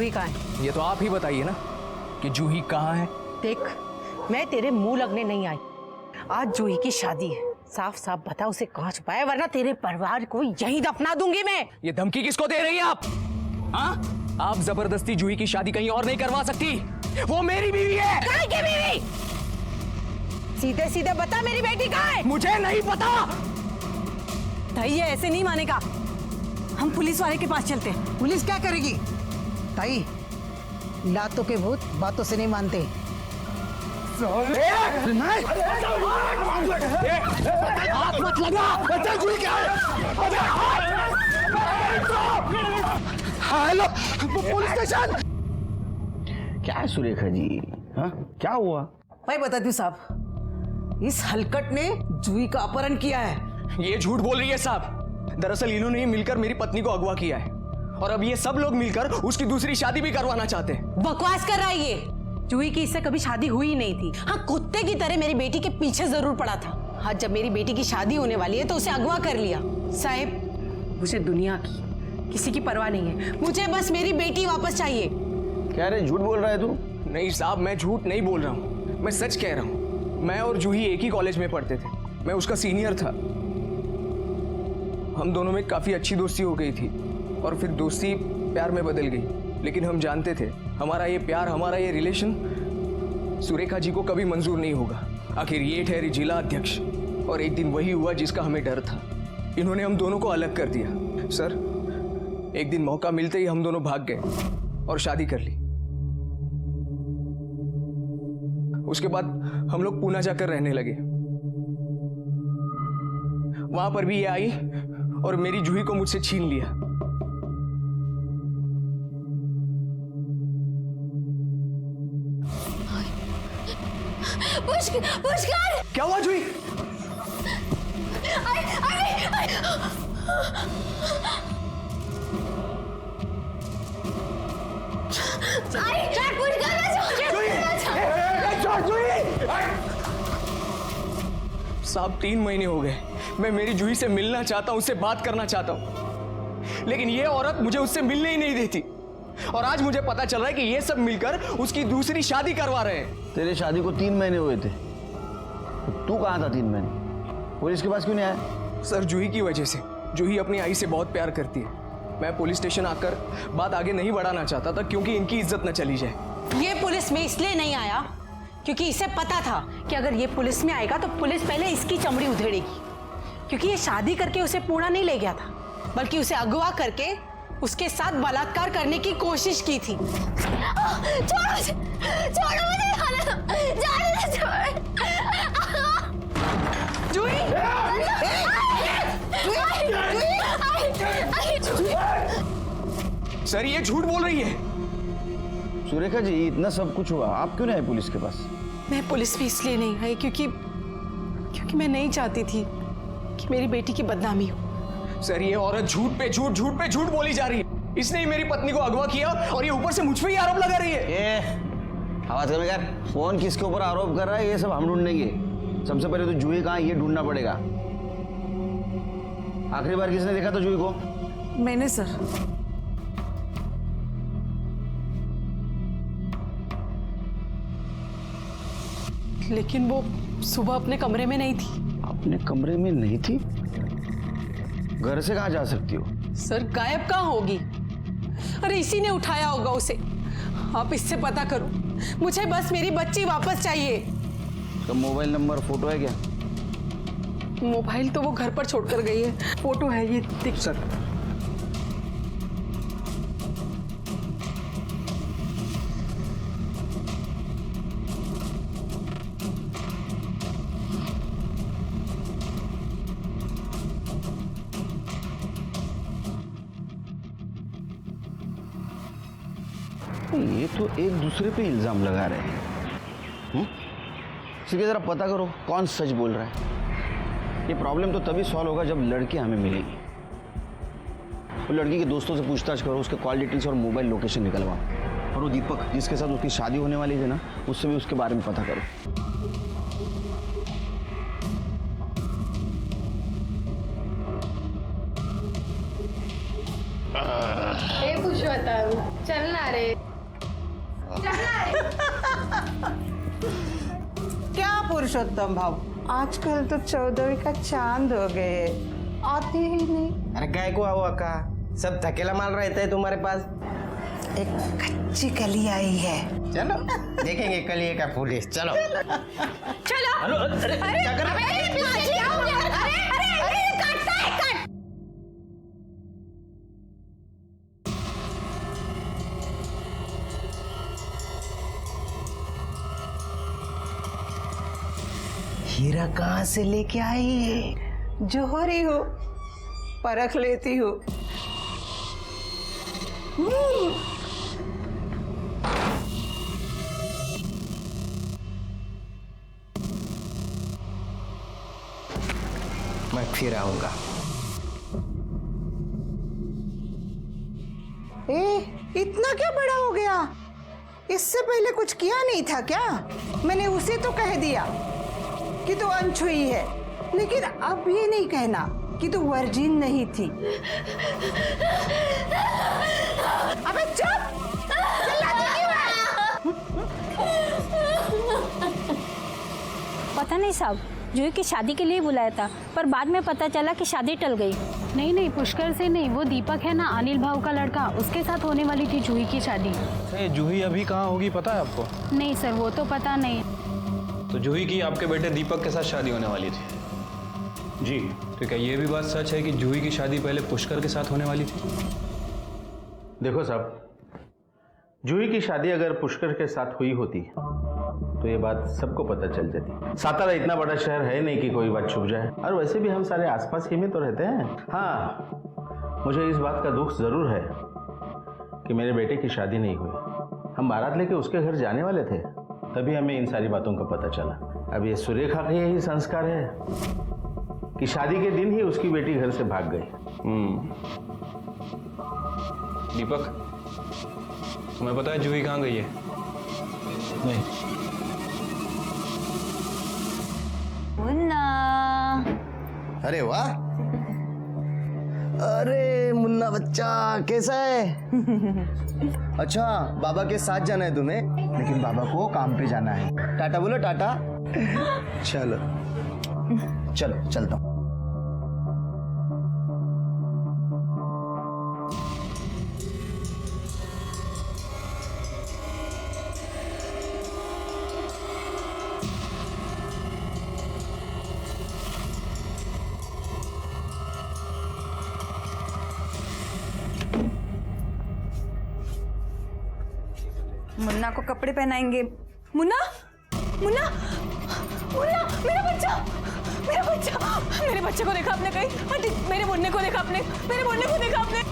जूही कहाँ है? ये तो आप ही बताइए ना कि जूही कहाँ है। देख, मैं तेरे मुंह लगने नहीं आई। आज जूही की शादी है, साफ साफ बता उसे कहाँ छुपाया, वरना तेरे परिवार को यहीं दफना दूंगी मैं। ये धमकी किसको दे रही हैं आप? हाँ? आप जबरदस्ती जूही की शादी कहीं और नहीं करवा सकती, वो मेरी बीवी है। कहाँ की बीवी? सीधे सीधे बता मेरी बेटी कहाँ है? मुझे नहीं पता। ताई ये ऐसे नहीं मानेगा, हम पुलिस वाले के पास चलते हैं। पुलिस क्या करेगी? ताई, लातों के भूत बातों से नहीं मानते। हाथ मत लगा। Hello police station. क्या है सुरेखा जी? हाँ, क्या हुआ? मैं बताती हूँ साहब, इस हलकट ने जूही का अपहरण किया है। ये झूठ बोल रही है साहब। दरअसल इन्होंने ही मिलकर मेरी पत्नी को अगवा किया है और अब ये सब लोग मिलकर उसकी दूसरी शादी भी करवाना चाहते हैं। बकवास कर रहा है ये। जूही की इससे कभी शादी हुई ही नहीं थी। हाँ, कुत्ते की तरह मेरी बेटी के पीछे जरूर पड़ा था। हाँ, जब मेरी बेटी की शादी होने वाली है तो उसे अगवा कर लिया। साहब, मुझे दुनिया की किसी की परवाह नहीं है, मुझे बस मेरी बेटी वापस चाहिए। क्या रे, झूठ बोल रहा है तू? नहीं साहब, मैं झूठ नहीं बोल रहा हूँ, मैं सच कह रहा हूँ। मैं और जूही एक ही कॉलेज में पढ़ते थे, मैं उसका सीनियर था। हम दोनों में काफी अच्छी दोस्ती हो गई थी और फिर दोस्ती प्यार में बदल गई। लेकिन हम जानते थे हमारा ये प्यार, हमारा ये रिलेशन सुरेखा जी को कभी मंजूर नहीं होगा। आखिर ये ठहरी जिला अध्यक्ष और एक दिन वही हुआ जिसका हमें डर था। इन्होंने हम दोनों को अलग कर दिया। सर, एक दिन मौका मिलते ही हम दोनों भाग गए और शादी कर ली। उसके बाद हम लोग पूना जाकर रहने लगे। वहां पर भी ये आई और मेरी जूही को मुझसे छीन लिया। पुष्कर! क्या हुआ जूही? साहब 3 महीने हो गए, मैं मेरी जूही से मिलना चाहता हूं, उससे बात करना चाहता हूं, लेकिन ये औरत मुझे उससे मिलने ही नहीं देती। और आज मुझे पता चल रहा है कि ये सब मिलकर उसकी दूसरी शादी करवा रहे हैं। तेरे शादी को 3 महीने हुए थे, तो तू कहाँ था 3 महीने? पुलिस के पास क्यों नहीं आया? सर, जूही की वजह से। जूही अपनी आई से बहुत प्यार करती है। मैं पुलिस स्टेशन आकर बात आगे नहीं बढ़ाना चाहता था क्योंकि इनकी इज्जत न चली जाए। ये पुलिस में इसलिए नहीं आया क्योंकि इसे पता था कि अगर ये पुलिस में आएगा तो पुलिस पहले इसकी चमड़ी उधेड़ेगी। क्योंकि ये शादी करके उसे पूना नहीं ले गया था, बल्कि उसे अगवा करके उसके साथ बलात्कार करने की कोशिश की थी। छोड़ो मुझे, जूही! सर, ये झूठ बोल रही है। सुरेखा जी, इतना सब कुछ हुआ, आप क्यों नहीं आए पुलिस के पास? मैं पुलिस भी इसलिए नहीं आई क्योंकि मैं नहीं चाहती थी कि मेरी बेटी की बदनामी हो। सर, ये औरत झूठ पे झूठ बोली जा रही है। इसने ही मेरी पत्नी को अगवा किया और ये ऊपर से मुझ पे ही आरोप लगा रही है। आवाज कम कर। कौन किसके ऊपर आरोप कर रहा है ये सब हम ढूंढेंगे। सबसे पहले तो जूही कहाँ, ये ढूंढना पड़ेगा। आखिरी बार किसने देखा था जूही को? मैंने सर। लेकिन वो सुबह अपने कमरे में नहीं थी। अपने कमरे में नहीं थी? घर से कहाँ जा सकती हो? सर, गायब कहाँ होगी? अरे इसी ने उठाया होगा उसे। आप इससे पता करो, मुझे बस मेरी बच्ची वापस चाहिए। उसका मोबाइल नंबर, फोटो है क्या? मोबाइल तो वो घर पर छोड़कर गई है, फोटो है ये देख। सर, ये तो एक दूसरे पे इल्जाम लगा रहे हैं। इसलिए जरा पता करो कौन सच बोल रहा है। ये प्रॉब्लम तो तभी सॉल्व होगा जब लड़की हमें मिलेगी। वो लड़की के दोस्तों से पूछताछ करो, उसके कॉल डिटेल्स और मोबाइल लोकेशन निकलवाओ। और वो दीपक जिसके साथ उसकी शादी होने वाली थी ना, उससे भी उसके बारे में पता करो। पुरुषोत्तम, चलना अरे क्या पुरुषोत्तम भाव, आजकल तो 14वीं का चांद हो गए, आते ही नहीं। अरे काय को आओ अक्का, सब थकेला माल रहता है तुम्हारे पास। एक कच्ची कली आई है, चलो देखेंगे कलिए का फूल है, चलो। चलो। अरे क्या कर रहे हैं? अरे काटता है काट। हीरा कहाँ से लेके आई है? जोहरी हो, परख लेती हो। मैं फिर आऊंगा। इतना क्या बड़ा हो गया? इससे पहले कुछ किया नहीं था क्या? मैंने उसे तो कह दिया कि तू अनछुई है, लेकिन अब ये नहीं कहना कि तू वर्जिन नहीं थी। अबे चुप! चिल्लाती क्यों है? पता नहीं साहब, जूही की शादी के लिए बुलाया था, पर बाद में पता चला कि शादी टल गई। नहीं, पुष्कर से नहीं, वो दीपक है ना, अनिल भाव का लड़का, उसके साथ होने वाली थी जूही की शादी। जूही अभी कहाँ होगी पता है आपको? नहीं सर, वो तो पता नहीं। तो जूही की आपके बेटे दीपक के साथ शादी होने वाली थी? जी। तो क्या ये भी बात सच है कि जूही की शादी पहले पुष्कर के साथ होने वाली थी? देखो साहब, जूही की शादी अगर पुष्कर के साथ हुई होती तो ये बात सबको पता चल जाती। सातारा इतना बड़ा शहर है नहीं कि कोई बात छुप जाए, और वैसे भी हम सारे आसपास ही में तो रहते हैं। हाँ, मुझे इस बात का दुख जरूर है कि मेरे बेटे की शादी नहीं हुई। हम बारात लेके उसके घर जाने वाले थे, तभी हमें इन सारी बातों का पता चला। अब ये सुरेखा का यही संस्कार है कि शादी के दिन ही उसकी बेटी घर से भाग गई। दीपक, तुम्हें पता है जूही कहाँ गई है? नहीं। मुन्ना, अरे वाह, अरे मुन्ना बच्चा कैसा है? अच्छा, बाबा के साथ जाना है तुम्हें? लेकिन बाबा को काम पे जाना है। टाटा बोलो, टाटा। चलो चलो, चलता हूँ। मुन्ना को कपड़े पहनाएंगे। मुन्ना, मुन्ना, मुन्ना, मेरा बच्चा, मेरा बच्चा, मेरे बच्चे को देखा आपने कहीं? आंटी, मेरे मुन्ने को देखा आपने? मेरे मुन्ने को देखा आपने?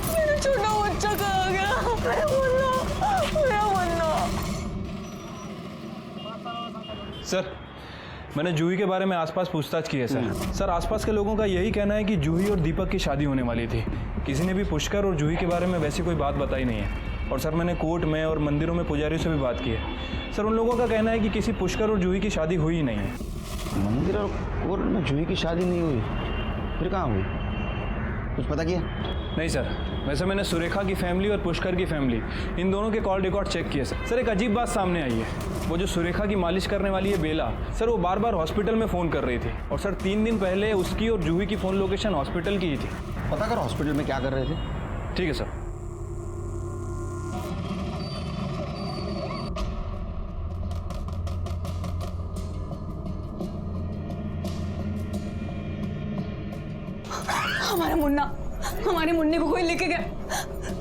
मेरा छोटा बच्चा कहाँ गया? मेरा मुन्ना, मेरा मुन्ना। सर, मैंने जूही के बारे में आसपास पूछताछ की है सर। सर, आसपास के लोगों का यही कहना है कि जूही और दीपक की शादी होने वाली थी। किसी ने भी पुष्कर और जूही के बारे में वैसी कोई बात बताई नहीं है। और सर, मैंने कोर्ट में और मंदिरों में पुजारियों से भी बात की है। सर, उन लोगों का कहना है कि किसी पुष्कर और जूही की शादी हुई ही नहीं है। मंदिर और कोर्ट में जूही की शादी नहीं हुई, फिर कहाँ हुई? कुछ पता किया? नहीं सर, वैसे मैंने सुरेखा की फैमिली और पुष्कर की फैमिली, इन दोनों के कॉल रिकॉर्ड चेक किए सर। सर, एक अजीब बात सामने आई है। वो जो सुरेखा की मालिश करने वाली है बेला, सर, वो बार बार हॉस्पिटल में फ़ोन कर रही थी। और सर, 3 दिन पहले उसकी और जूही की फ़ोन लोकेशन हॉस्पिटल की ही थी। पता करो हॉस्पिटल में क्या कर रहे थे। ठीक है सर। हमारा मुन्ना, हमारे मुन्ने को कोई लेके गया।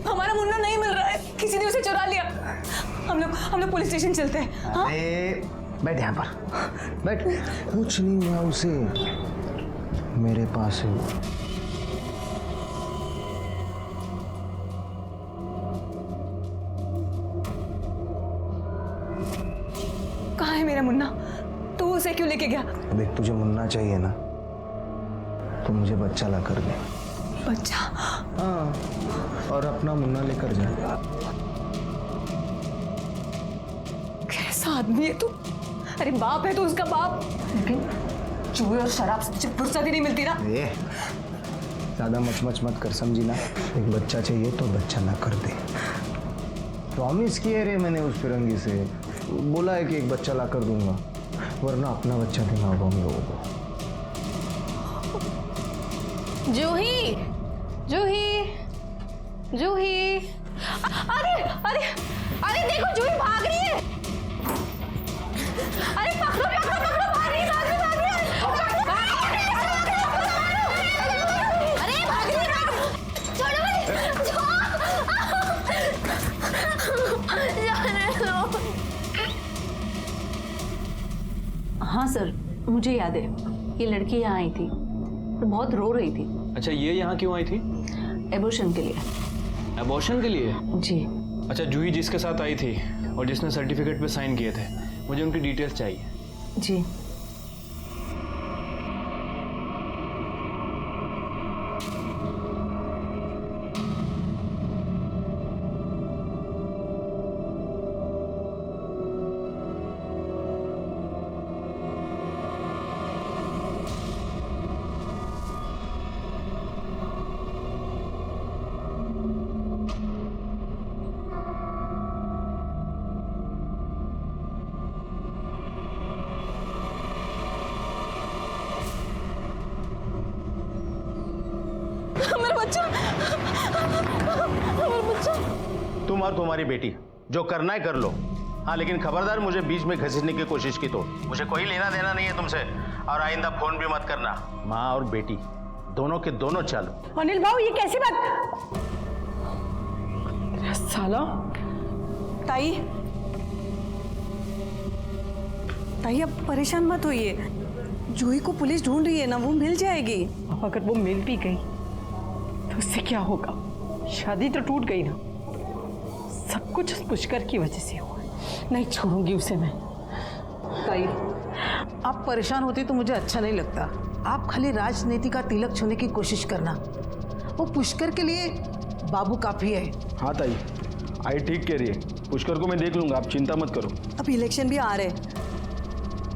हमारा मुन्ना नहीं मिल रहा है, किसी ने उसे चुरा लिया। हम लोग पुलिस स्टेशन चलते हैं। हाँ? बैठ यहाँ पर, बैठ। कुछ नहीं हुआ उसे, मेरे पास है। कहाँ है मेरा मुन्ना? तू उसे क्यों लेके गया? देख, तुझे मुन्ना चाहिए ना, तो मुझे बच्चा ला कर दे। बच्चा? हाँ, और अपना मुन्ना लेकर जा। कैसा आदमी है तू? अरे बाप है तो उसका बाप, लेकिन जुए और शराब से फुर्सत ही नहीं मिलती ना। ज़्यादा मच मत कर, समझी ना। एक बच्चा चाहिए तो बच्चा ना कर दे। प्रॉमिस किया रे मैंने उस फिरंगी से, बोला है कि एक बच्चा ला कर दूंगा, वरना अपना बच्चा देना होगा हम लोगों को। जूही, जूही, जूही, अरे अरे अरे देखो जूही भाग रही है। अरे पकड़ो पकड़ो पकड़ो, भाग रही है, भाग रही है, भाग रही है। अरे भाग रही है, छोड़ो जाने दो। हाँ सर, मुझे याद है, ये लड़की यहाँ आई थी तो बहुत रो रही थी। अच्छा, ये यहाँ क्यों आई थी? एबॉर्शन के लिए। एबॉर्शन के लिए? जी। अच्छा, जूही जिसके साथ आई थी और जिसने सर्टिफिकेट पे साइन किए थे, मुझे उनकी डिटेल्स चाहिए। जी। तुम और तुम्हारी बेटी जो करना है कर लो। हाँ, लेकिन खबरदार मुझे बीच में घसीटने की कोशिश की तो मुझे कोई लेना देना नहीं है तुमसे, और आइंदा फोन भी मत करना। माँ और बेटी दोनों के दोनों चालू। अनिल भाऊ, ये कैसी बात? साला ताई, ताई अब परेशान मत होइए, जूही को पुलिस ढूंढ रही है ना, वो मिल जाएगी। अब अगर वो मिल भी गई तो उससे क्या होगा? शादी तो टूट गई ना, सब कुछ उस पुष्कर की वजह से हुआ। नहीं छोड़ूंगी उसे मैं। ताई, आप परेशान होती तो मुझे अच्छा नहीं लगता। आप खाली राजनीति का तिलक छूने की कोशिश करना, वो पुष्कर के लिए बाबू काफी है। हाँ ताई, आई ठीक कह रही है, पुष्कर को मैं देख लूंगा, आप चिंता मत करो। अब इलेक्शन भी आ रहे,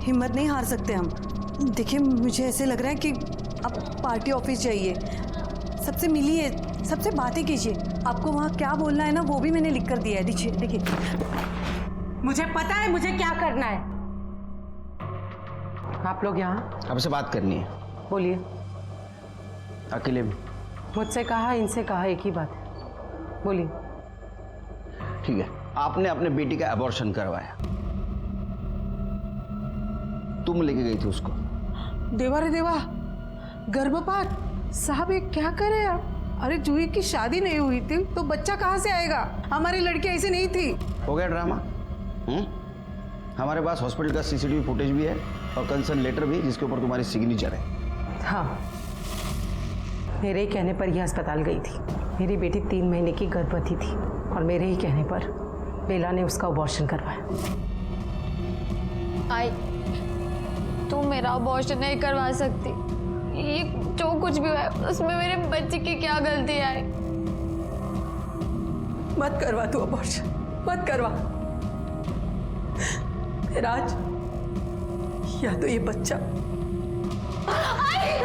हिम्मत नहीं हार सकते हम। देखिए, मुझे ऐसे लग रहा है कि आप पार्टी ऑफिस जाइए, सबसे मिलिए, सबसे बातें कीजिए। आपको वहाँ क्या बोलना है ना, वो भी मैंने लिख कर दिया है। देखिए देखिए, मुझे पता है मुझे क्या करना है। आप लोग यहाँ आपसे बात करनी है, बोलिए। अकेले में। मुझसे कहा, इनसे कहा, एक ही बात है, बोलिए। ठीक है, आपने अपने बेटी का अबॉर्शन करवाया, तुम लेके गई थी उसको। देवा रे देवा, गर्भपात! साहब ये क्या करे आप? अरे जूही की शादी नहीं हुई थी तो बच्चा कहाँ से आएगा? हमारी लड़की ऐसी नहीं थी। हो गया ड्रामा। हमारे पास हॉस्पिटल का सीसीटीवी फुटेज भी है और कंसर्न लेटर भी, जिसके ऊपर तुम्हारी सिग्नेचर है। हाँ, मेरे ही कहने पर यह अस्पताल गई थी। मेरी बेटी 3 महीने की गर्भवती थी और मेरे ही कहने पर बेला ने उसका अबॉर्शन करवाया। आई, तुम मेरा अबॉर्शन नहीं करवा सकती। ये जो कुछ भी है उसमें मेरे बच्चे की क्या गलती है? मत करवा तू अबॉर्शन, मत करवा। राज, या तो ये बच्चा,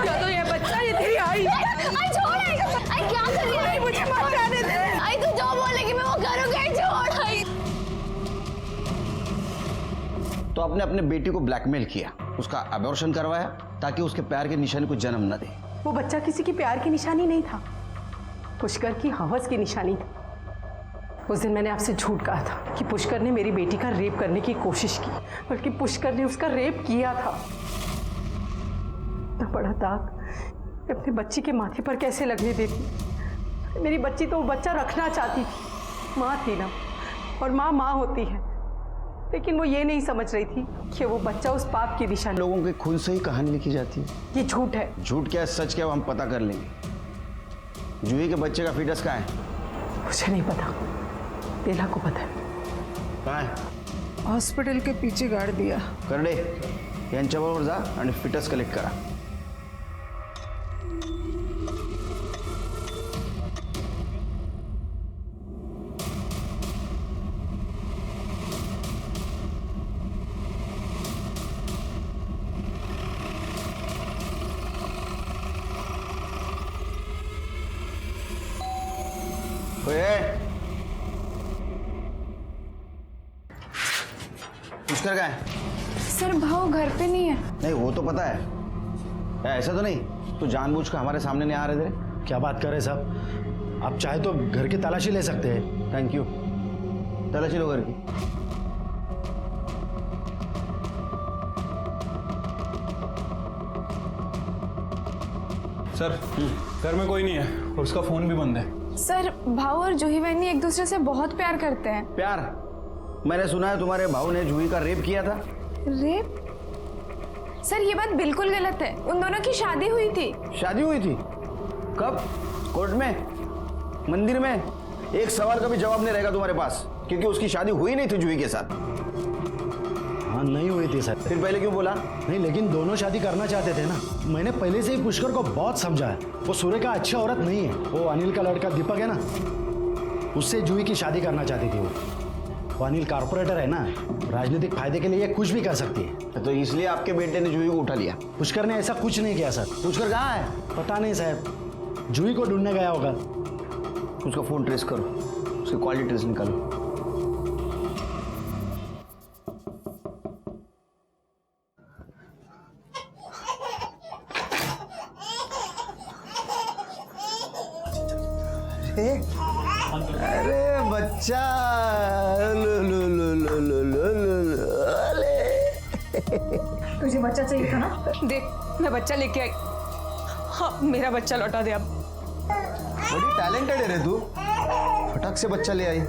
या तो ये बच्चा, ये तेरी आई। आई छोड़, आई क्या कर रही है? मुझे मत जाने दे। आई तू जो बोलेगी मैं वो करूंगी, छोड़। आई तो आपने अपने बेटी को ब्लैकमेल किया, उसका अबॉर्शन करवाया ताकि उसके प्यार के निशानी को जन्म न दे। वो बच्चा किसी की प्यार की निशानी नहीं था, पुष्कर की हवस की निशानी था। उस दिन मैंने आपसे झूठ कहा था कि पुष्कर ने मेरी बेटी का रेप करने की कोशिश की, बल्कि पुष्कर ने उसका रेप किया था। इतना बड़ा दाग अपने बच्ची के माथे पर कैसे लगने देती? मेरी बच्ची तो वो बच्चा रखना चाहती थी, माँ थी ना, और माँ माँ होती है, लेकिन वो ये नहीं समझ रही थी कि वो बच्चा उस पाप की निशानी। लोगों के खून से ही कहानी लिखी जाती है। ये झूठ है। झूठ क्या है, सच क्या है, हम पता कर लेंगे। जूही के बच्चे का फीटस कहाँ है? मुझे नहीं पता, बेला को पता है। कहाँ है? हॉस्पिटल के पीछे गाड़ दिया। करडे, यांच्याबरोबर जा आणि फीटस कलेक्ट करा। पुष्कर कहाँ है? सर भाव घर पे नहीं है। नहीं वो तो पता है, ऐसा तो नहीं तू जानबूझ कर हमारे सामने नहीं आ रहे थे? क्या बात कर रहे साहब, आप चाहे तो घर की तलाशी ले सकते हैं। Thank you. तलाशी लो घर की। सर घर में कोई नहीं है और उसका फ़ोन भी बंद है। सर भाव और जूही बहनी एक दूसरे से बहुत प्यार करते हैं। प्यार? मैंने सुना है तुम्हारे भाऊ ने जूही का रेप किया था। रेप? सर ये बात बिल्कुल गलत है। उन दोनों की शादी हुई थी। शादी हुई थी? कब? कोर्ट में? मंदिर में? एक सवाल का भी जवाब नहीं रहेगा तुम्हारे पास, क्योंकि उसकी शादी हुई नहीं थी जूही के साथ। हाँ नहीं हुई थी सर। फिर पहले क्यों बोला? नहीं लेकिन दोनों शादी करना चाहते थे ना। मैंने पहले से ही पुष्कर को बहुत समझाया, वो सूर्य का अच्छा औरत नहीं है। वो अनिल का लड़का दीपक है ना, उससे जूही की शादी करना चाहती थी वो अनिल कॉर्पोरेटर है ना, राजनीतिक फायदे के लिए कुछ भी कर सकती है। तो इसलिए आपके बेटे ने जूही को उठा लिया? पुष्कर ने ऐसा कुछ नहीं किया सर। पुष्कर कहाँ है? पता नहीं साहब, जूही को ढूंढने गया होगा। उसका फोन ट्रेस करो, उसकी कॉल डिटेल्स निकालो। अरे बच्चा, लो लो लो लो लो लो लो, अरे तुझे बच्चा चाहिए था ना? देख मैं बच्चा लेके आई। हाँ मेरा बच्चा लौटा दे अब। बड़ी टैलेंटेड है रे तू, फटक से बच्चा ले आई।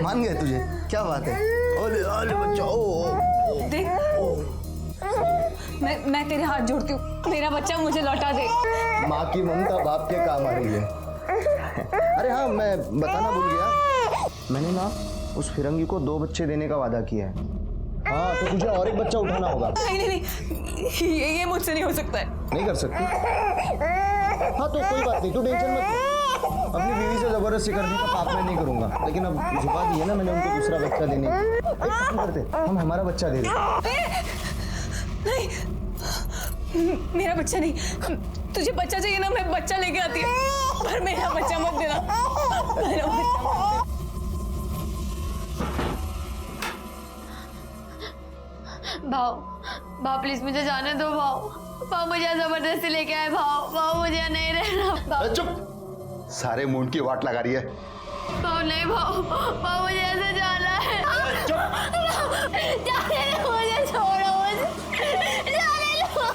मान गए तुझे, क्या बात है। ओले ओले बच्चा, ओ देख मैं तेरे हाथ जोड़ती हूँ, मेरा बच्चा मुझे लौटा दे। माँ की ममता बाप के काम आ रही है। अरे हाँ, मैं बताना भूल गया, मैंने ना उस फिरंगी को 2 बच्चे देने का वादा किया है। हाँ तो तुझे और एक बच्चा उठाना होगा। नहीं नहीं नहीं, ये मुझसे नहीं हो सकता है। नहीं कर सकती? हाँ तो कोई बात नहीं, तू टेंशन मत ले। अपनी बीवी से जबरदस्ती करने का पाप मैं नहीं करूंगा, लेकिन अब झुका दी है ना मैंने उनको दूसरा बच्चा देने की। एक काम करते, हम हमारा बच्चा दे दें। नहीं मेरा बच्चा नहीं, तुझे बच्चा चाहिए ना, मैं बच्चा लेके आती हूँ, पर मेरा बच्चा मत देना, मेरा बच्चा मत देना। भाव प्लीज मुझे जाने दो। भाव मुझे जबरदस्ती लेके आए। भाव मुझे नहीं रहना। चुप, सारे मूड की वाट लगा रही है। भाव नहीं, भाव मुझे ऐसे जाना है। जाने दो मुझे, छोड़ो मुझे, जाने दो।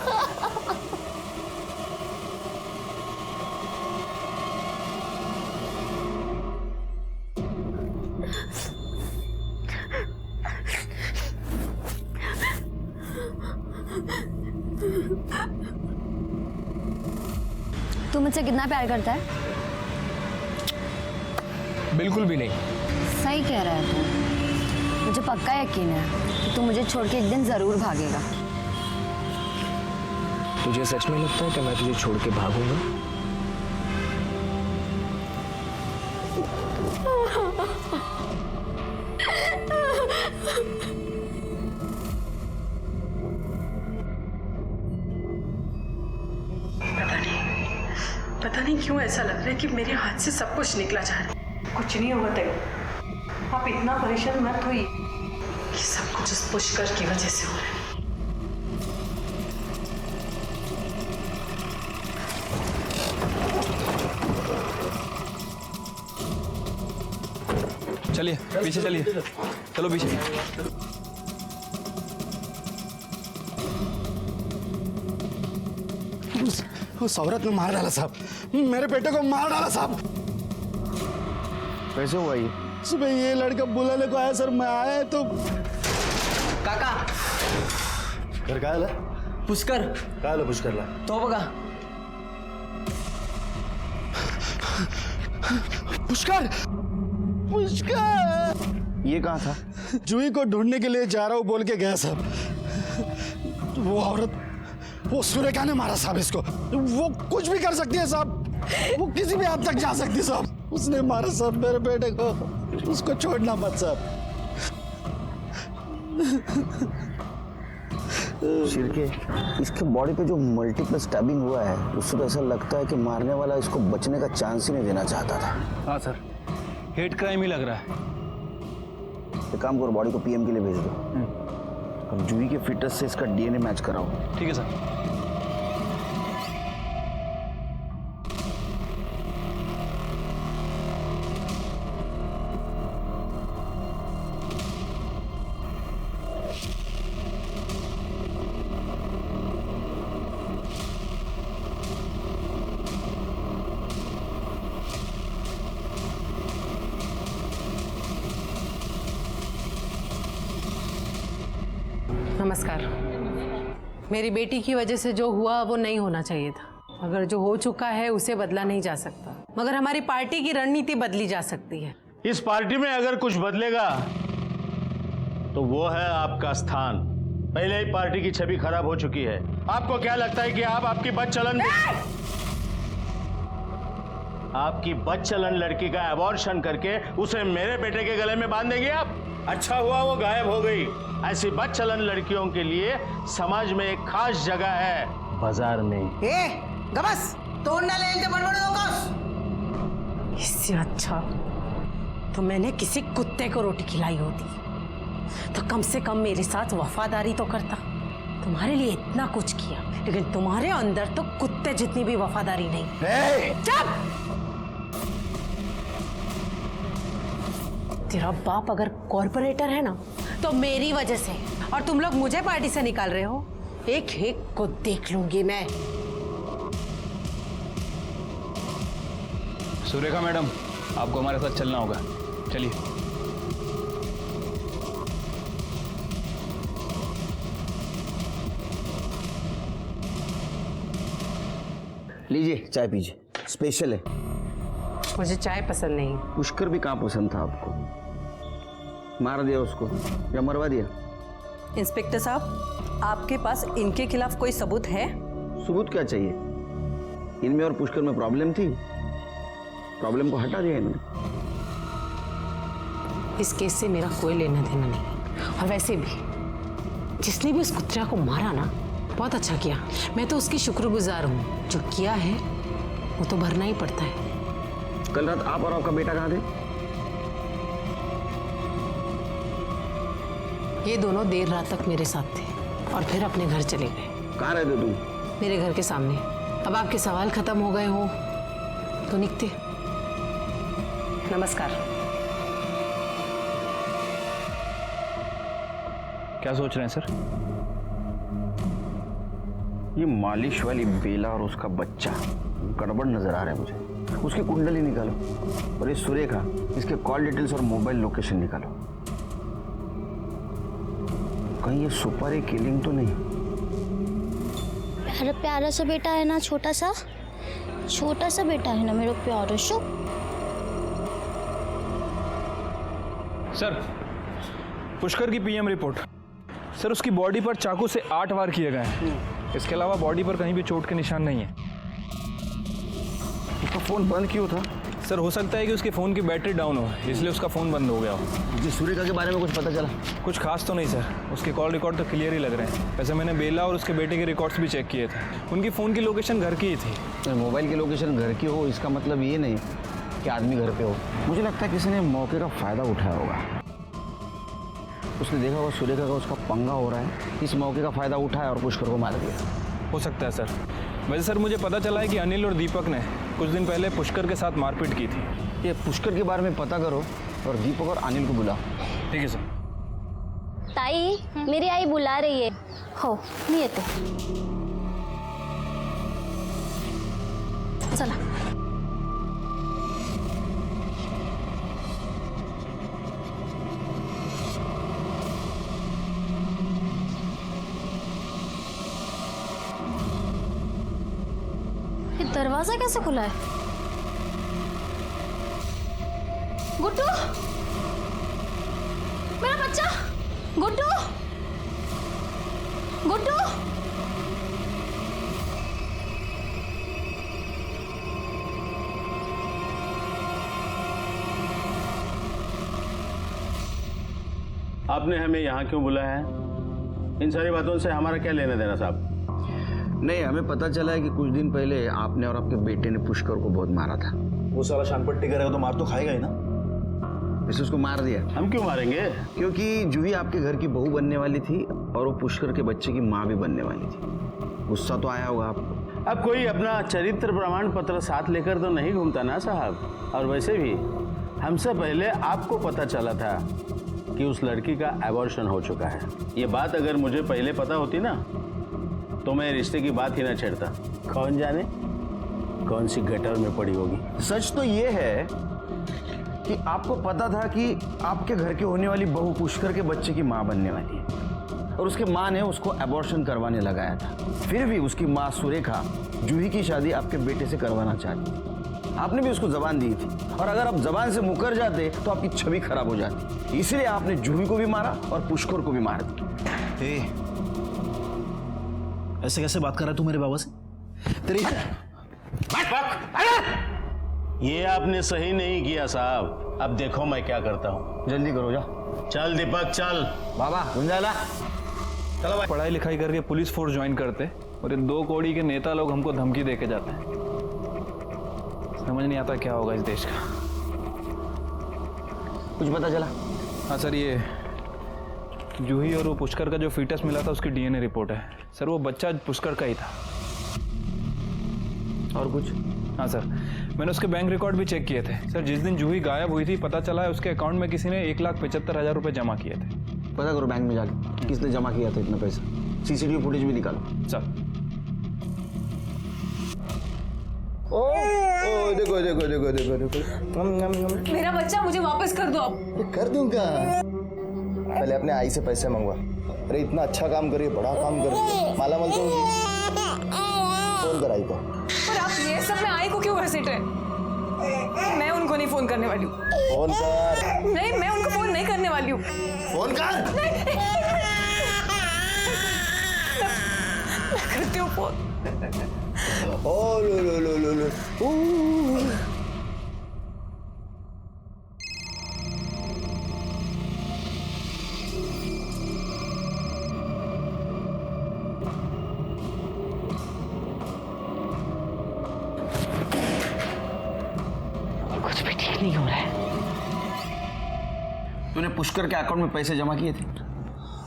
तू मुझसे कितना प्यार करता है? बिल्कुल भी नहीं। सही कह रहा है तू। मुझे पक्का यकीन है कि तू मुझे छोड़ के एक दिन जरूर भागेगा। तुझे सच में लगता है कि मैं तुझे छोड़ के भागूंगा? पता नहीं क्यों ऐसा लग रहा है कि मेरे हाथ से सब कुछ निकला जा रहा है। कुछ नहीं होगा तेरे, आप इतना परेशान मत होइए। ये सब कुछ उस पुष्कर की वजह से हो रहा है। चलिए पीछे चलिए, चलो पीछे। उस औरत ने मार डाला साहब, मेरे बेटे को मार डाला साहब। कैसे हुआ ये? सुबह ये लड़का बुलाने को आया सर, मैं आया तो काका घर का आला पुष्कर का आला पुष्कर ला तो बघा। पुष्कर पुष्कर ये कहाँ था? जूही को ढूंढने के लिए जा रहा हूँ बोल के गया साहब। वो औरत, वो सूर्यका ने मारा साहब इसको। वो कुछ भी कर सकती है साहब, वो किसी भी हद तक जा सकती है साहब। उसने मारा साहब मेरे बेटे को, उसको छोड़ना मत साहब। शिरके, इसके बॉडी पे जो मल्टीपल स्टैबिंग हुआ है, उससे तो ऐसा लगता है कि मारने वाला इसको बचने का चांस ही नहीं देना चाहता था। हाँ सर, हेट क्राइम ही लग रहा है। एक काम करो, बॉडी को पीएम के लिए भेज दो। और जूही के फिटनेस से इसका डीएनए मैच कराओ। ठीक है सर। नमस्कार। मेरी बेटी की वजह से जो हुआ वो नहीं होना चाहिए था, मगर जो हो चुका है उसे बदला नहीं जा सकता, मगर हमारी पार्टी की रणनीति बदली जा सकती है। इस पार्टी में अगर कुछ बदलेगा तो वो है आपका स्थान। पहले ही पार्टी की छवि खराब हो चुकी है। आपको क्या लगता है कि आपकी बदचलन लड़की का अबॉर्शन करके उसे मेरे बेटे के गले में बांध देंगे आप? अच्छा हुआ वो गायब हो गई। ऐसी बदचलन लड़कियों के लिए समाज में एक खास जगह है, बाजार में। गबस तोड़ ना ले इससे अच्छा तो मैंने किसी कुत्ते को रोटी खिलाई होती, तो कम से कम मेरे साथ वफादारी तो करता। तुम्हारे लिए इतना कुछ किया, लेकिन तुम्हारे अंदर तो कुत्ते जितनी भी वफादारी नहीं। चुप! तेरा बाप अगर कॉर्पोरेटर है ना तो मेरी वजह से, और तुम लोग मुझे पार्टी से निकाल रहे हो। एक एक को देख लूंगी मैं। सुरेखा मैडम, आपको हमारे साथ चलना होगा, चलिए। लीजिए चाय पीजिए, स्पेशल है। मुझे चाय पसंद नहीं। पुष्कर भी कहाँ पसंद था आपको? मार दिया उसको या मरवा दिया? इंस्पेक्टर साहब, आपके पास इनके खिलाफ कोई सबूत है? सबूत क्या चाहिए? इनमें और पुष्कर में प्रॉब्लम थी, प्रॉब्लम को हटा दिया इन्होंने। इस केस से मेरा कोई लेना देना नहीं, और वैसे भी जिसने भी उस कुत्रा को मारा ना, बहुत अच्छा किया। मैं तो उसकी शुक्रगुजार हूँ। जो किया है वो तो भरना ही पड़ता है। कल रात आप और आपका बेटा कहाँ थे? ये दोनों देर रात तक मेरे साथ थे और फिर अपने घर चले गए। कहाँ रहते तुम? मेरे घर के सामने। अब आपके सवाल खत्म हो गए हो तो निकते। नमस्कार। क्या सोच रहे हैं सर? ये मालिश वाली बेला और उसका बच्चा गड़बड़ नजर आ रहा है मुझे। उसकी कुंडली निकालो, और ये सुरेखा, इसके कॉल डिटेल्स और मोबाइल लोकेशन निकालो। कहीं ये सुपारी किलिंग तो नहीं? प्यारा प्यारा सा बेटा है ना, छोटा सा बेटा है ना मेरा प्यारा सा। सर, पुष्कर की पीएम रिपोर्ट। सर, उसकी बॉडी पर चाकू से 8 वार किए गए हैं। इसके अलावा बॉडी पर कहीं भी चोट के निशान नहीं है। उसका फोन बंद क्यों था? सर, हो सकता है कि उसके फ़ोन की बैटरी डाउन हो, इसलिए उसका फ़ोन बंद हो गया हो। जी, सुरेखा के बारे में कुछ पता चला? कुछ खास तो नहीं सर, उसके कॉल रिकॉर्ड तो क्लियर ही लग रहे हैं। वैसे मैंने बेला और उसके बेटे के रिकॉर्ड्स भी चेक किए थे। उनकी फ़ोन की लोकेशन घर की ही थी। मोबाइल की लोकेशन घर की हो इसका मतलब ये नहीं कि आदमी घर पे हो। मुझे लगता है किसी ने मौके का फ़ायदा उठाया होगा। उसने देखा होगा सुरेखा का उसका पंगा हो रहा है, इस मौके का फ़ायदा उठाया और पुष्कर को मार दिया। हो सकता है सर। वैसे सर, मुझे पता चला है कि अनिल और दीपक ने कुछ दिन पहले पुष्कर के साथ मारपीट की थी। ये पुष्कर के बारे में पता करो और दीपक और अनिल को बुलाओ। ठीक है सर। ताई, मेरी आई बुला रही है। हो नहीं येते, चला। ये दरवाजा कैसे खुला है? गुड्डू, मेरा बच्चा। गुड्डू, गुड्डू। आपने हमें यहाँ क्यों बुलाया है? इन सारी बातों से हमारा क्या लेना देना साहब? नहीं, हमें पता चला है कि कुछ दिन पहले आपने और आपके बेटे ने पुष्कर को बहुत मारा था। वो साला शानपट्टी करेगा तो मार तो खाएगा ही ना। जैसे उसको मार दिया। हम क्यों मारेंगे? क्योंकि जूही आपके घर की बहू बनने वाली थी और वो पुष्कर के बच्चे की माँ भी बनने वाली थी। गुस्सा तो आया होगा आपको। अब कोई अपना चरित्र प्रमाण पत्र साथ लेकर तो नहीं घूमता ना साहब। और वैसे भी हमसे पहले आपको पता चला था कि उस लड़की का एबॉर्शन हो चुका है। ये बात अगर मुझे पहले पता होती ना तो मैं रिश्ते की बात ही ना छेड़ता। कौन जाने कौन सी गटर में पड़ी होगी। सच तो ये है कि आपको पता था कि आपके घर की होने वाली बहू पुष्कर के बच्चे की माँ बनने वाली है और उसके माँ ने उसको एबॉर्शन करवाने लगाया था। फिर भी उसकी माँ सुरेखा जूही की शादी आपके बेटे से करवाना चाहती थी। आपने भी उसको जबान दी थी और अगर आप जबान से मुकर जाते तो आपकी छवि खराब हो जाती। इसलिए आपने जूही को भी मारा और पुष्कर को भी मार दिया। ऐसे कैसे बात कर रहा है तू मेरे बाबा से? तेरी ये आपने सही नहीं किया साहब। अब देखो मैं क्या करता हूँ। जल्दी करो जा। चल दीपक चल। बाबा समझा। चलो भाई। पढ़ाई लिखाई करके पुलिस फोर्स ज्वाइन करते और ये 2 कौड़ी के नेता लोग हमको धमकी देके जाते हैं। समझ नहीं आता क्या होगा इस देश का। कुछ पता चला? हाँ सर, ये जूही और वो पुष्कर का जो फीटस मिला था उसकी डीएनए रिपोर्ट है सर। वो बच्चा पुष्कर का ही था। और कुछ? हाँ सर, मैंने उसके बैंक रिकॉर्ड भी चेक किए थे सर। जिस दिन जूही गायब हुई थी पता चला है उसके अकाउंट में किसी ने 1,75,000 रुपये जमा किए थे। पता करो बैंक में जाके किसने जमा किया था इतना पैसा। सीसीटीवी फुटेज भी निकालो सर। ओ देखो देखो देखो देखो देखो। मेरा बच्चा मुझे वापस कर दो अब। कर दूंगा। पहले अपने आई से पैसे मंगवा। अरे इतना अच्छा काम करिए, बड़ा काम करिए, मालामाल तो होगी। फोन कर आई को। पर आप ये सब में आई को क्यों घसीट रहे? मैं उनको नहीं फोन करने वाली हूँ। फोन कर। नहीं, मैं उनको फोन नहीं करने वाली हूँ। फोन कर। मैं करती हूँ फोन। ओ लो लो लो लो लो। कुछ भी ठीक नहीं हो रहा है। तूने पुष्कर के अकाउंट में पैसे जमा किए थे?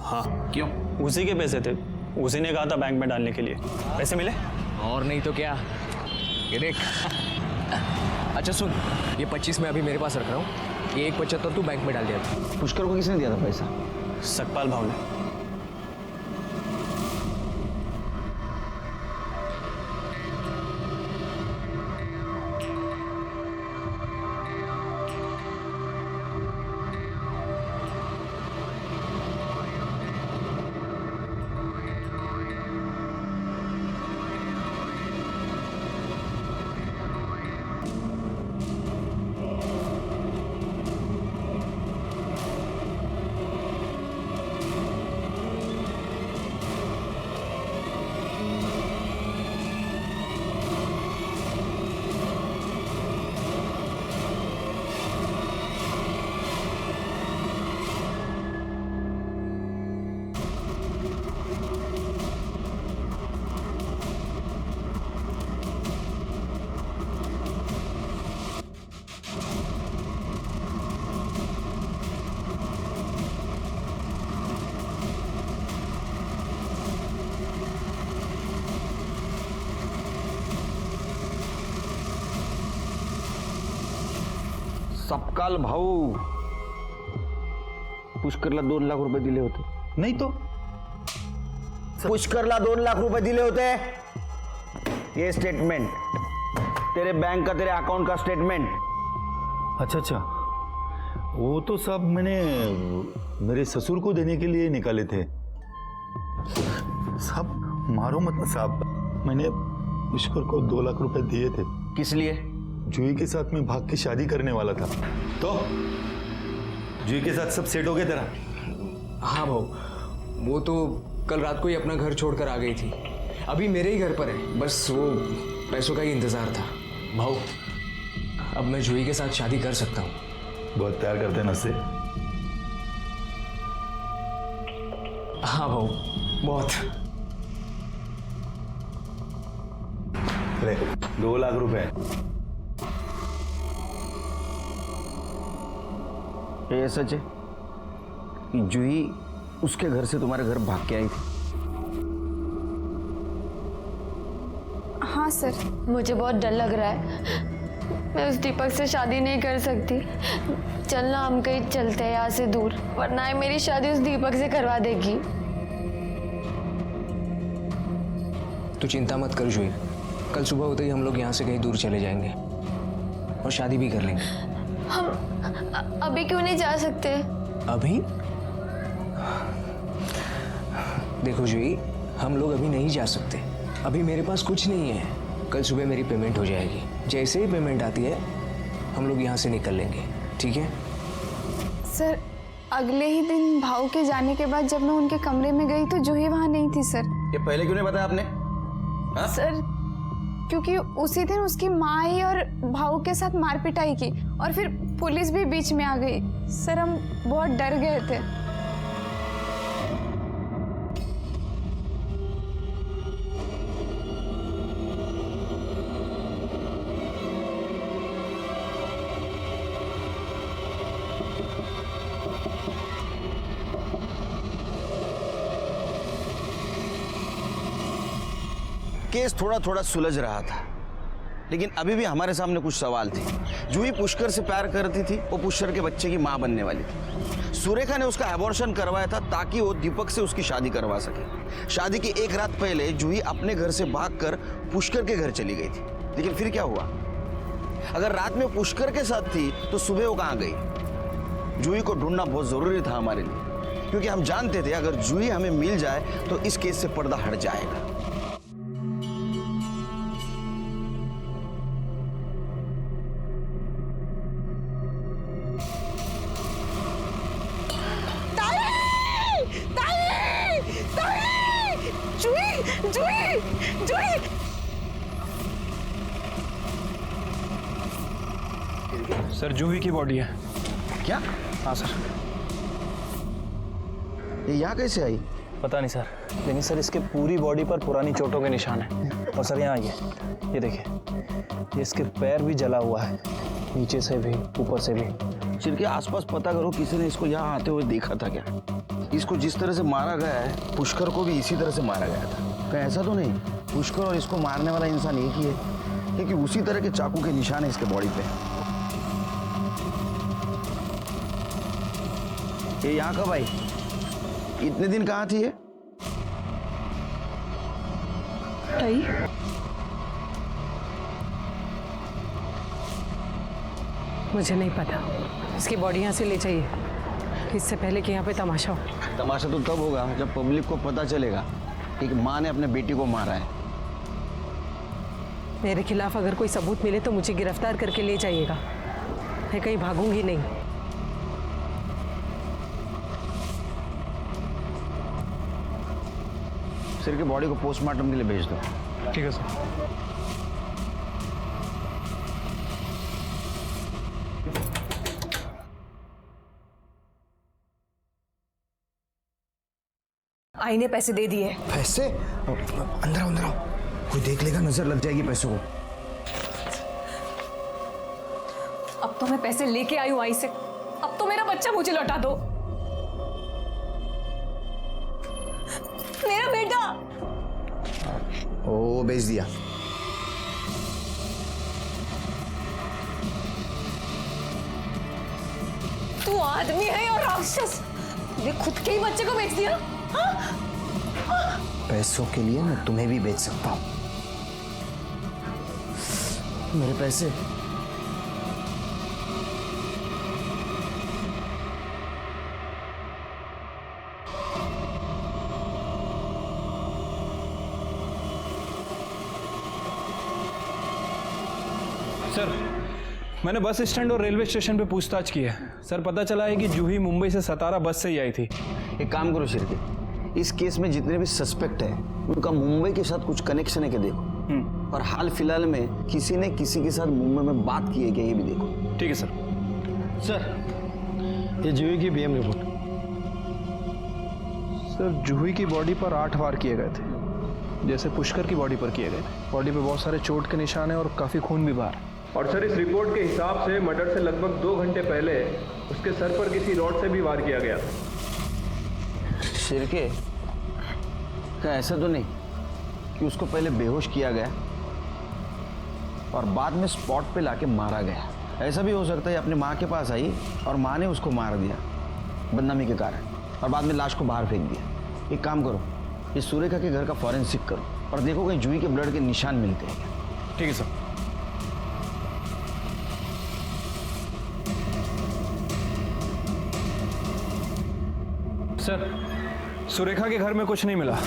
हाँ। क्यों? उसी के पैसे थे। उसी ने कहा था बैंक में डालने के लिए। पैसे मिले? और नहीं तो क्या। ये देख। अच्छा सुन, ये 25 मैं अभी मेरे पास रख रहा हूँ। ये 1,75 तू बैंक में डाल दिया था। पुष्कर को किसने दिया था पैसा? सकपाल भाव ने। सपकाल भाऊ पुष्करला 2 लाख रुपए दिले होते। नहीं तो पुष्करला 2 लाख रुपए दिले होते। ये स्टेटमेंट तेरे बैंक का, तेरे अकाउंट का स्टेटमेंट। अच्छा अच्छा, वो तो सब मैंने मेरे ससुर को देने के लिए निकाले थे। साहब मारो मत ना साहब। मैंने पुष्कर को 2 लाख रुपए दिए थे। किस लिए? जूही के साथ मैं भाग के शादी करने वाला था। तो जूही के साथ सब सेट हो गया तेरा? हाँ भाऊ, वो तो कल रात को ही अपना घर छोड़कर आ गई थी। अभी मेरे ही घर पर है, बस वो पैसों का ही इंतजार था। भाऊ अब मैं जूही के साथ शादी कर सकता हूँ। बहुत प्यार करते हैं ना उससे? हाँ भाऊ, बहुत। ले 2 लाख रुपए। ये सच है कि जूही उसके घर से तुम्हारे घर भाग के आई थी? हाँ सर, मुझे बहुत डर लग रहा है। मैं उस दीपक से शादी नहीं कर सकती। चलना, हम कहीं चलते हैं यहाँ से दूर, वरना ये मेरी शादी उस दीपक से करवा देगी। तू चिंता मत कर जूही, कल सुबह होते ही हम लोग यहाँ से कहीं दूर चले जाएंगे और शादी भी कर लेंगे। हम अभी क्यों नहीं जा सकते? अभी? देखो जूही, हम लोग अभी नहीं जा सकते। अभी मेरे पास कुछ नहीं है। कल सुबह मेरी पेमेंट हो जाएगी। जैसे ही पेमेंट आती है हम लोग यहाँ से निकल लेंगे, ठीक है? सर, अगले ही दिन भाऊ के जाने के बाद जब मैं उनके कमरे में गई तो जूही वहाँ नहीं थी सर। ये पहले क्यों नहीं बताया आपने? हाँ? सर, क्योंकि उसी दिन उसकी माँ आई और भाऊ के साथ मारपिटाई की और फिर पुलिस भी बीच में आ गई। सर, हम बहुत डर गए थे। केस थोड़ा थोड़ा सुलझ रहा था, लेकिन अभी भी हमारे सामने कुछ सवाल थे। जूही पुष्कर से प्यार करती थी, वो पुष्कर के बच्चे की मां बनने वाली थी। सुरेखा ने उसका एबॉर्शन करवाया था ताकि वो दीपक से उसकी शादी करवा सके। शादी की एक रात पहले जूही अपने घर से भागकर पुष्कर के घर चली गई थी, लेकिन फिर क्या हुआ? अगर रात में पुष्कर के साथ थी तो सुबह वो कहाँ गई? जूही को ढूंढना बहुत जरूरी था हमारे लिए, क्योंकि हम जानते थे अगर जूही हमें मिल जाए तो इस केस से पर्दा हट जाएगा। सर, जूही की बॉडी है। क्या? हाँ सर। ये यहाँ कैसे आई? पता नहीं सर, लेकिन सर इसके पूरी बॉडी पर पुरानी चोटों के निशान हैं। और सर यहाँ ये देखिए, ये इसके पैर भी जला हुआ है, नीचे से भी ऊपर से भी। सिर के आसपास पता करो, किसी ने इसको यहाँ आते हुए देखा था क्या? इसको जिस तरह से मारा गया है, पुष्कर को भी इसी तरह से मारा गया था। कहीं ऐसा तो नहीं पुष्कर और इसको मारने वाला इंसान एक ही है, क्योंकि उसी तरह के चाकू के निशान है इसके बॉडी पे। ये यहाँ कब आई? इतने दिन कहाँ थी ये? मुझे नहीं पता। इसकी बॉडी यहाँ से ले जाइए, इससे पहले कि यहाँ पे तमाशा हो। तमाशा तो तब होगा जब पब्लिक को पता चलेगा कि एक माँ ने अपने बेटी को मारा है। मेरे खिलाफ अगर कोई सबूत मिले तो मुझे गिरफ्तार करके ले जाइएगा। मैं कहीं भागूंगी नहीं। सिर की बॉडी को पोस्टमार्टम के लिए भेज दो। ठीक है सर। आई ने पैसे दे दिए। पैसे? अंदर आओ, अंदर आओ, कोई देख लेगा, नजर लग जाएगी पैसों को। अब तो मैं पैसे लेके आई हूं आई से, अब तो मेरा बच्चा मुझे लौटा दो। मेरा बेटा। ओ, बेच दिया। तू आदमी है और राक्षस, ये खुद के ही बच्चे को बेच दिया। पैसों के लिए मैं तुम्हें भी बेच सकता हूं। मेरे पैसे। सर, मैंने बस स्टैंड और रेलवे स्टेशन पे पूछताछ की है। सर, पता चला है कि जूही मुंबई से सतारा बस से ही आई थी। एक काम करो शिरके, इस केस में जितने भी सस्पेक्ट हैं उनका मुंबई के साथ कुछ कनेक्शन है क्या देखो। और हाल फिलहाल में किसी ने किसी के साथ मुंबई में बात की है क्या ये भी देखो। ठीक है सर। सर, ये जूही की बीएम रिपोर्ट। सर, जूही की बॉडी पर 8 वार किए गए थे, जैसे पुष्कर की बॉडी पर किए गए थे। बॉडी पे बहुत सारे चोट के निशान हैं और काफ़ी खून भी बाहर। और सर, इस रिपोर्ट के हिसाब से मर्डर से लगभग 2 घंटे पहले उसके सर पर किसी रॉड से भी वार किया गया था। शिरके, क्या ऐसा तो नहीं कि उसको पहले बेहोश किया गया और बाद में स्पॉट पे लाके मारा गया? ऐसा भी हो सकता है अपनी माँ के पास आई और माँ ने उसको मार दिया बदनामी के कारण और बाद में लाश को बाहर फेंक दिया। एक काम करो, इस सुरेखा के घर का फॉरेंसिक करो और देखो कहीं जूही के ब्लड के निशान मिलते हैं क्या। ठीक है सर। सर, सुरेखा के घर में कुछ नहीं मिला।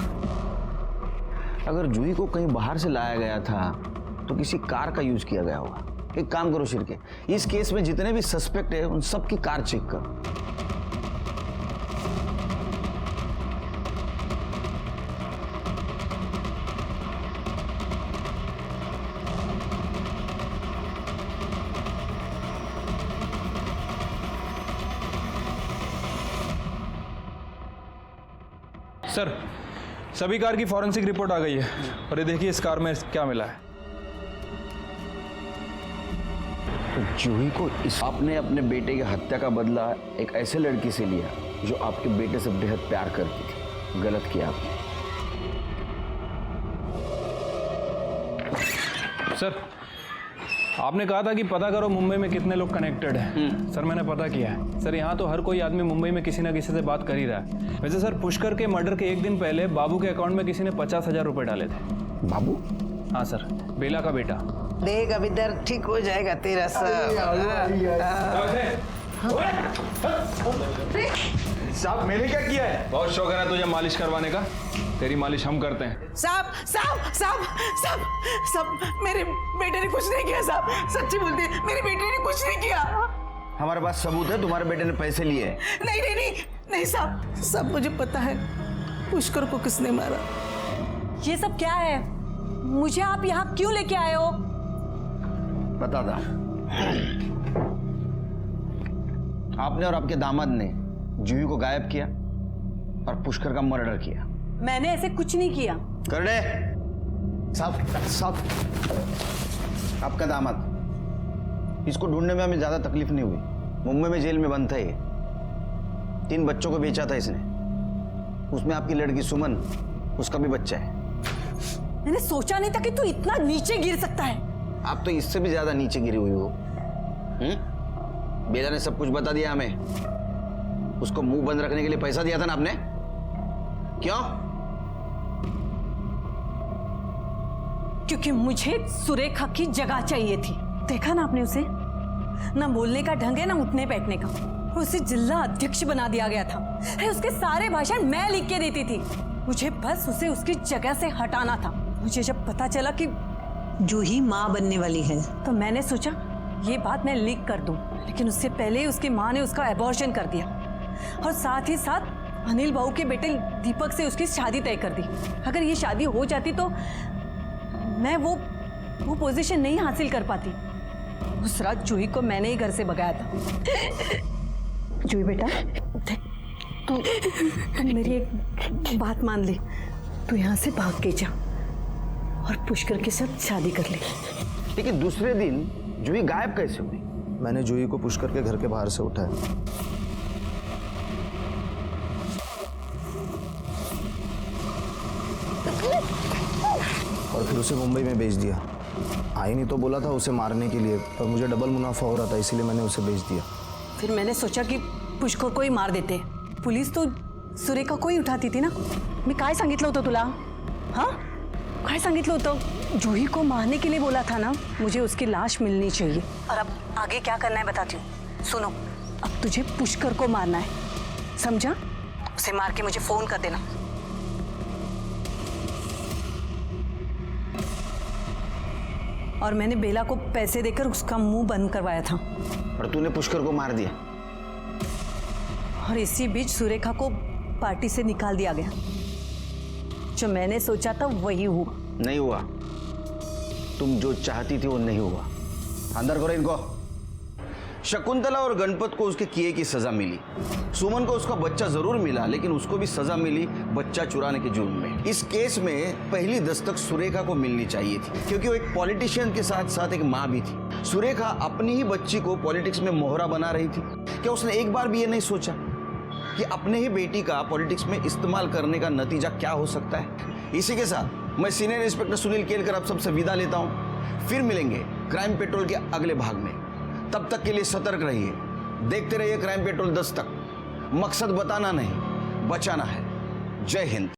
अगर जूही को कहीं बाहर से लाया गया था तो किसी कार का यूज किया गया होगा। एक काम करो शिरके, इस केस में जितने भी सस्पेक्ट है उन सबकी कार चेक करो। सर, सभी कार की फॉरेंसिक रिपोर्ट आ गई है और ये देखिए इस कार में क्या मिला है। तो जूही को आपने अपने बेटे की हत्या का बदला एक ऐसे लड़की से लिया जो आपके बेटे से बेहद प्यार करती थी। गलत किया आपने। सर, आपने कहा था कि पता करो मुंबई में कितने लोग कनेक्टेड हैं। सर, मैंने पता किया है। सर, यहाँ तो हर कोई आदमी मुंबई में किसी ना किसी से बात कर ही रहा है। वैसे सर, पुष्कर के मर्डर के एक दिन पहले बाबू के अकाउंट में किसी ने 50,000 रुपए डाले थे। बाबू? हाँ सर, बेला का बेटा। देख अभी दर्द ठीक हो जाएगा तेरा सब। साहब, मैंने क्या किया है? बहुत शौक है ना तुझे मालिश करवाने का? तेरी मालिश हम करते हैं। साहब साहब साहब साहब साहब, मेरे बेटे ने कुछ नहीं किया साहब, सच्ची बोलते हैं, मेरे बेटे ने कुछ नहीं किया। हमारे पास सबूत है, तुम्हारे बेटे ने पैसे लिए। नहीं नहीं नहीं नहीं साहब, सब मुझे पता है पुष्कर को किसने मारा। ये सब क्या है? मुझे आप यहाँ क्यों लेके आए हो? बता था आपने और आपके दामाद ने जूही को गायब किया और पुष्कर का मर्डर किया। मैंने ऐसे कुछ नहीं किया। कर दे साहब। आपका दामाद, इसको ढूंढने में हमें ज्यादा तकलीफ नहीं हुई। मुंबई में जेल में बंद था ये। 3 बच्चों को बेचा था इसने, उसमें आपकी लड़की सुमन, उसका भी बच्चा है। मैंने सोचा नहीं था कि तू इतना नीचे गिर सकता है। आप तो इससे भी ज्यादा नीचे गिरी हुई हो। बेला ने सब कुछ बता दिया हमें। उसको मुंह बंद रखने के लिए पैसा दिया था ना आपने? क्यों? क्योंकि मुझे सुरेखा की जगह चाहिए थी। देखा ना आपने उसे, ना बोलने का ढंग है ना उठने बैठने का। उसे जिला अध्यक्ष बना दिया गया था। अरे उसके सारे भाषण मैं लिख के देती थी। मुझे बस उसे उसकी जगह से हटाना था। मुझे जब पता चला कि जूही माँ बनने वाली है तो मैंने सोचा ये बात मैं लीक कर दूं, लेकिन उससे पहले उसकी माँ ने उसका एबॉर्शन कर दिया और साथ ही साथ अनिल बाबू के बेटे दीपक से उसकी शादी तय कर दी। अगर ये शादी हो जाती तो मैं वो पोजीशन नहीं हासिल कर पाती। उस रात जूही को मैंने ही घर से भगाया था। जूही बेटा, तू मेरी एक बात मान ले। तू यहाँ से भाग के जा और पुष्कर के साथ शादी कर ले। लेकिन दूसरे दिन जूही गायब कैसे हुई? मैंने जूही को पुष्कर के घर के बाहर से उठाया और फिर उसे मुंबई में भेज दिया। आई नहीं तो बोला था उसे मारने के लिए, पर मुझे डबल मुनाफा हो रहा था, इसीलिए मैंने उसे भेज दिया। फिर मैंने सोचा कि पुष्कर को ही मार देते। पुलिस तो सुरेखा को ही उठाती थी ना। मी काय सांगितलं होतं तुला? हाँ, काय सांगितलं होतं? जूही को मारने के लिए बोला था ना। मुझे उसकी लाश मिलनी चाहिए। और अब आगे क्या करना है बताती हूँ। सुनो, अब तुझे पुष्कर को मारना है, समझा? उसे मार के मुझे फोन कर देना। और मैंने बेला को पैसे देकर उसका मुंह बंद करवाया था। और तूने पुष्कर को मार दिया। और इसी बीच सुरेखा को पार्टी से निकाल दिया गया। जो मैंने सोचा था वही हुआ। नहीं हुआ। तुम जो चाहती थी वो नहीं हुआ। अंदर करो इनको। शकुंतला और गणपत को उसके किए की सजा मिली। सुमन को उसका बच्चा जरूर मिला, लेकिन उसको भी सजा मिली बच्चा चुराने के जुर्म में। इस केस में पहली दस्तक सुरेखा को मिलनी चाहिए थी, क्योंकि वो एक पॉलिटिशियन के साथ साथ एक माँ भी थी। सुरेखा अपनी ही बच्ची को पॉलिटिक्स में मोहरा बना रही थी। क्या उसने एक बार भी ये नहीं सोचा कि अपने ही बेटी का पॉलिटिक्स में इस्तेमाल करने का नतीजा क्या हो सकता है? इसी के साथ मैं सीनियर इंस्पेक्टर सुनील केलकर आप सबसे विदा लेता हूं। फिर मिलेंगे क्राइम पेट्रोल के अगले भाग में। तब तक के लिए सतर्क रहिए, देखते रहिए क्राइम पेट्रोल 10 तक। मकसद बताना नहीं, बचाना है। जय हिंद।